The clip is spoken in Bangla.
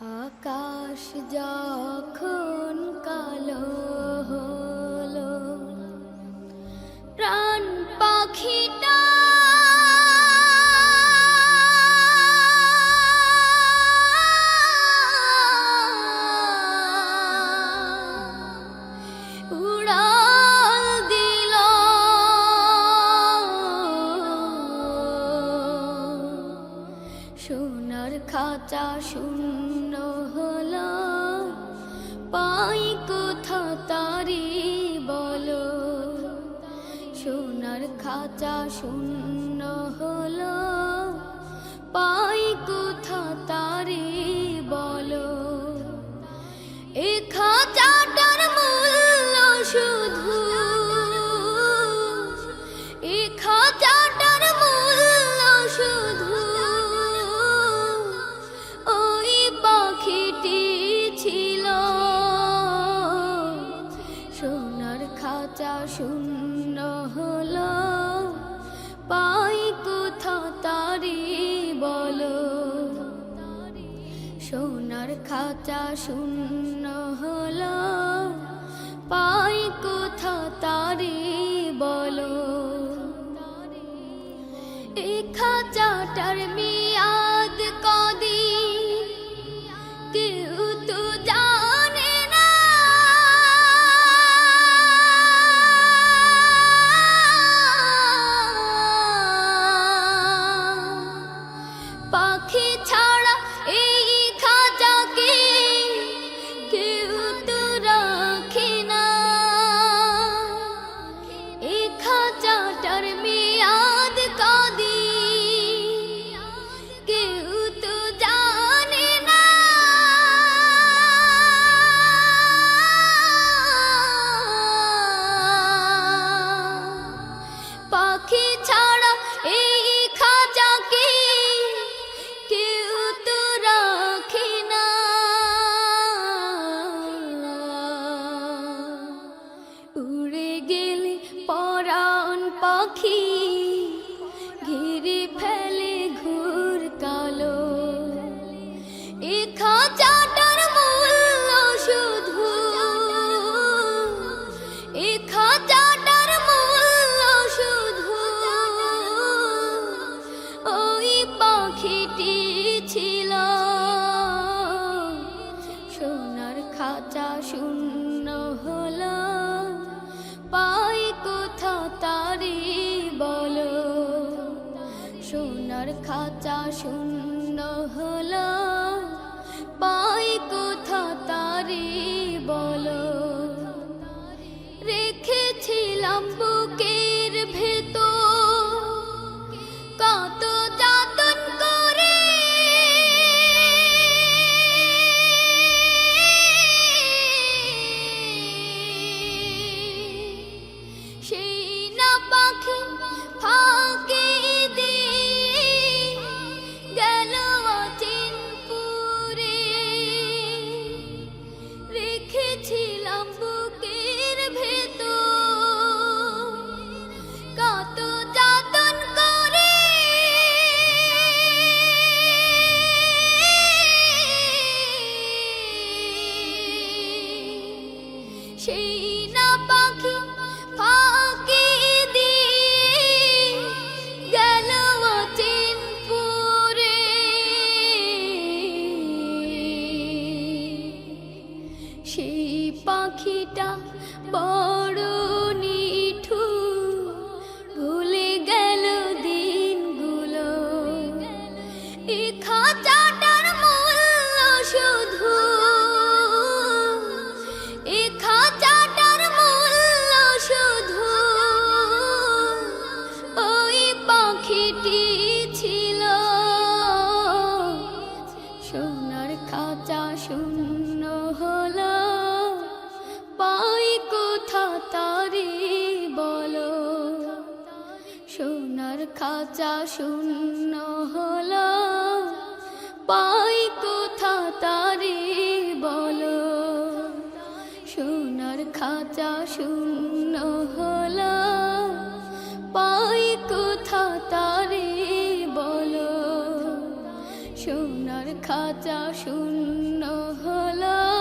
আকাশ যখন কালো হলো, প্রাণ পাখিটা উড়াল দিল। সোনার খাঁচা শূন্য হলো, পাই কোথা তারি বলো। সোনার খাঁচা শূন্য হলো, পাই কোথা তারি বলো। এ খাঁচাটার মূল্য শুধু, এ খাঁচাটার মূল্য শুধু ওই পাখিটি ছিল। সোনার খাঁচা শূন্য হলো, পাই কোথা তারি বলো। সোনার খাঁচা শূন্য হলো, পাই কোথা তারি বলো। এই খাঁচাটার মেয়াদ কদিন কেউ তো জানে না। পাখি ছাড়া এই খাঁচাকে কেউ তো রাখে না। এই খাঁচাটার মেয়াদ কদিন কেউ তো জানে না। পাখি ছাড়া এই খাঁচাকে কেউ তো রাখে না। উড়ে গেলে পরাণ পাখি ঘিরে ফেলে ঘুর কালো। এ খাঁচাটার মূল্য শুধু, এ খাঁচাটার মূল্য শুধু ওই পাখিটি ছিল। সোনার খাঁচা শূন্য হলো, পাই কোথা তারি বলো। সোনার খাঁচা শূন্য হলো, পাই কোথা তারি বলো। রেখেছিলাম বুকের ভেতর কত যতন করে। সেই না পাখি ফাঁকি দিয়ে গেল অচিনপুরে। রেখেছিলাম বুকের ভেতর কত যতন করে। সেই না পাখি ফাঁকি দিয়ে গেল অচিনপুরে। সেই পাখিটা বড় নিঠুর, ভুলে গেল দিনগুলো। এ খাঁচাটার মূল্য শুধু, এ খাঁচাটার মূল্য শুধু ওই পাখিটি ছিল। সোনার খাঁচা শূন্য হলো, পাই কোথা তারি বলো। সোনার খাঁচা শূন্য হলো, পাই কোথা তারি বলো। সোনার খাঁচা শূন্য হলো, পাই কোথা তারি বলো। সোনার খাঁচা শূন্য হলো